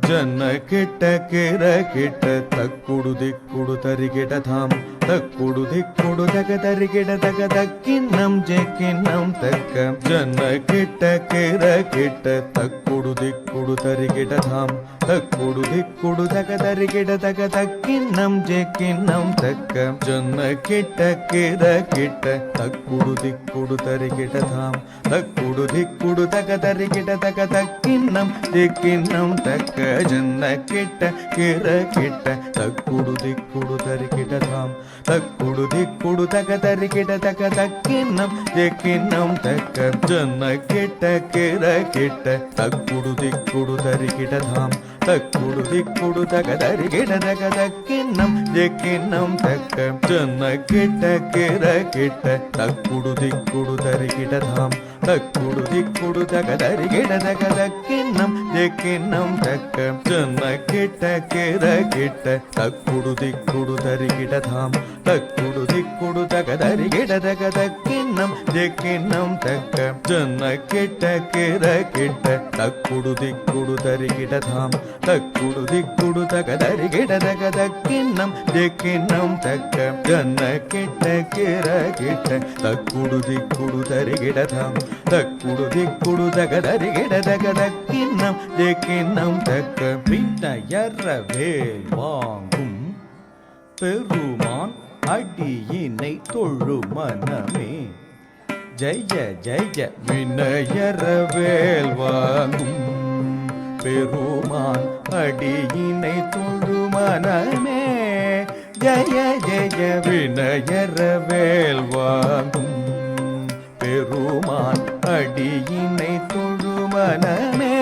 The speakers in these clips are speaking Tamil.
ಜನ್ನ ಕೆಟ್ಟ ಕೆರ ಕೆಟ್ಟ ತಕ್ಕುಡು ದಿಕ್ಕುಡು ತರಿಗೆಡ ಧಾಮ್ ತಕ್ಕುಡು ದಿಕ್ಕುಡು ತಗ ತರಿಗೆಡ ತಗ ತಕ್ಕಿನ್ನಂ ಜೆಕ್ಕಿನ್ನಂ ತಕ್ಕ ಜನ್ನ ಕೆಟ್ಟ ಕೆರ ಕೆಟ್ಟ ತಕ್ಕುಡು ದಿಕ್ಕುಡು ತರಿಗೆಡ ಧಾಮ್ ತಕ್ಕುಡು ದಿಕ್ಕುಡು ತಗ ತರಿಗೆಡ ತಗ ತಕ್ಕಿನ್ನಂ ಜೆಕ್ಕಿನ್ನಂ ತಕ್ಕ ಜನ್ನ ಕೆಟ್ಟ ಕೆರ ಕೆಟ್ಟ ತಕ್ಕುಡು ದಿಕ್ಕುಡು ತರಿಗೆಡ ಧಾಮ್ ತಕ್ಕುಡು ದಿಕ್ಕುಡು ತಗ ತರಿಗೆಡ ತಗ ತಕ್ಕಿನ್ನಂ ಜೆಕ್ಕಿನ್ನಂ ತಕ್ಕ ಜನ್ನ ಕೆಟ್ಟ ಕೆರ ಕೆಟ್ಟ ತಕ್ಕುಡು ದಿಕ್ಕುಡು ತರಿಗೆಡ ಧಾಮ್ ತಕ್ಕುಡು ದಿಕ್ಕುಡು ತಗ ತರಿಗೆಡ ತಗ ತಕ್ಕಿನ್ನಂ ಜೆಕ್ಕಿನ್ನಂ ತಕ್ಕ ಜನ್ನ ಕೆಟ್ಟ ಕೆರ ಕೆಟ್ಟ ತಕ್ಕುಡು ದಿಕ್ಕುಡು ತರಿಗೆಡ ಧಾಮ್ ತಕ್ಕುಡು ದಿಕ್ಕುಡು ತಗ ತರಿಗೆಡ ತಗ ತಕ್ಕಿನ್ನಂ ಜೆಕ್ಕಿನ್ನಂ ತಕ್ಕ ಜನ್ನ ಕೆಟ್ಟ ಕೆರ ಕೆಟ್ಟ ತಕ್ಕುಡು ದಿಕ್ಕುಡು ತರಿಗೆಡ ಧಾಮ್ ತಕ್ಕುಡು ದಿಕ್ಕುಡು ತಗ ತರಿಗೆಡ ತಗ ತಕ್ಕಿನ್ನಂ ಜೆಕ್ಕಿನ್ನಂ ತಕ್ಕ ಜನ್ನ ಕೆಟ್ಟ ಕೆರ ಕೆಟ್ಟ ತಕ್ಕುಡು ದಿಕ್ಕುಡು ತರಿಗೆಡ ಧಾಮ್ ತಕ್ಕುಡು ದಿಕ್ಕುಡು ತಗ ತರಿಗೆಡ ತಗ ತಕ್ಕಿನ್ನಂ ಜೆಕ್ಕಿನ್ನಂ ತಕ್ಕ ಜನ್ನ ಕೆಟ್ಟ ಕೆರ ಕೆಟ್ಟ ತಕ್ಕುಡು ದಿಕ್ಕುಡು ತರಿಗೆಡ ಧಾಮ್ ತಕ್ಕುಡು ದಿಕ್ಕುಡು ತಗ ತರಿಗೆಡ ತಗ ತಕ್ಕಿನ್ನಂ ಜೆಕ್ಕಿನ್ನಂ ತಕ್ಕ ಜನ್ನ ಕೆಟ್ಟ ಕೆರ ಕೆಟ್ಟ ತಕ್ಕುಡು ದಿಕ್ಕುಡು ತರಿಗೆಡ ಧಾಮ್ தக்குடு திக்குடு தகதரிகிட தகதக்கின்னம் ஜெக்கின்னம் தக்க வினையறவேல் வாங்கும் பெருமான் அடியினை தொழு மனமே ஜெய ஜெய வினையறவேல் வாங்கும் பெருமான் அடியினை தொழு மனமே ஜெய ஜெய வினையறவேல் வாங்கும் பெருமான் அடியினை தொழு மனமே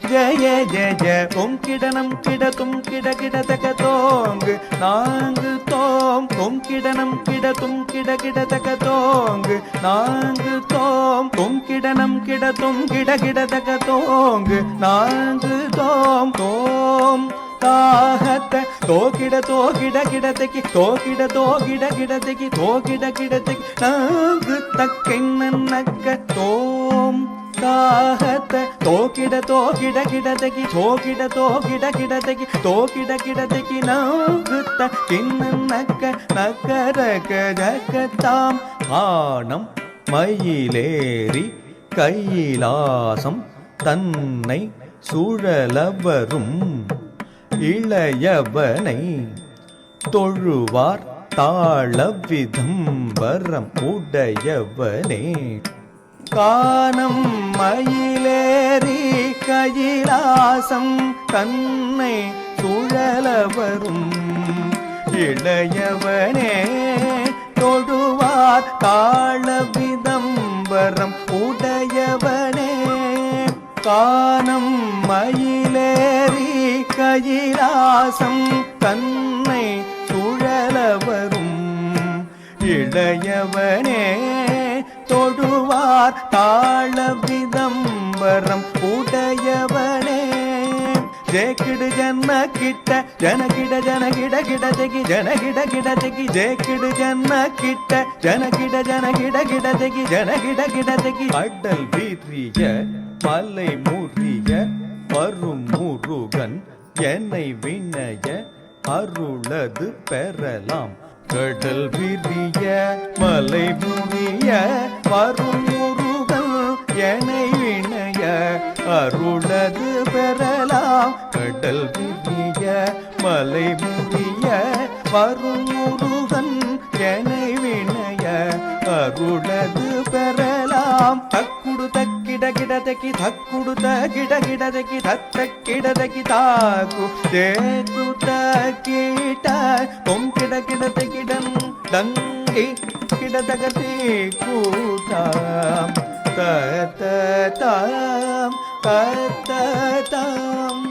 ஜய ஜய தொங்கிடனம் கிடத்தும் கிட கிடதக தோங்கு நாங்கு தோம் தொங்கிடனம் கிடத்தும் கிட கிடதக தோங்கு நாங்கு தோம் தொங்கிடனம் கிடத்தும் கிட கிடதக தோங்கு நாங்கு தோம் தோம் தாஹத்த தோகிட தோகிட கிடதகி தோகிட தோகிட கிடதகி தோகிட கிடதகி நாங்கு தக்கென்னக்க தோம் தாஹத்த தோகிட தோகிட கிடதகி தோகிட தோகிட கிடதகி தோகிட கிடதகி நாங்கு தக்கென்னக்க நக்கரக ஜகதாம் ஆனம் மயிலேறி கைலாசம் தன்னை சுழலவரும் இளையவனை தொழுவார் தாளவிதம் வரம் உடையவனே கானம் மயிலேறி கைலாசம் தன்னை சுழலவரும் இளையவனே தொழுவார் தாளவிதம் வரம் உடையவனே கானம் மயிலேறி கைலாசம் தன்னை சுழலவரும் இளையவனே தொடுவார் தாளவிதம் வரம் உடையவனே ஜெக்கிடு ஜன்ன கிட்ட ஜனகிட ஜனகிட கிடதகி ஜனகிட கிடதகி ஜெக்கிடு ஜன்ன கிட்ட ஜனகிட ஜனகிட கிடதகி ஜனகிட கிடதகி அடல் வீரிய மலை முறிய வரும் முருகன் என்னை வினய அருளது பெறலாம் கடல் விரிய மலை முறிய வரும் முருகன் என்னை வினய அருளது பெறலாம் கடல் விரிய மலை முறிய வரும் முருகன் என்னை வினய அருளது பெறலாம் தக்குடு தக்கிட கிடதகி தக்குடு தகிட கிடதகி தத்த கிடதகி தாக்கு தேக்கு தக்கிட தொம் கிட கிடதகிடம் தங்கி கிடதகதி கூட்டாம் தத்த தாம் தத்த தாம்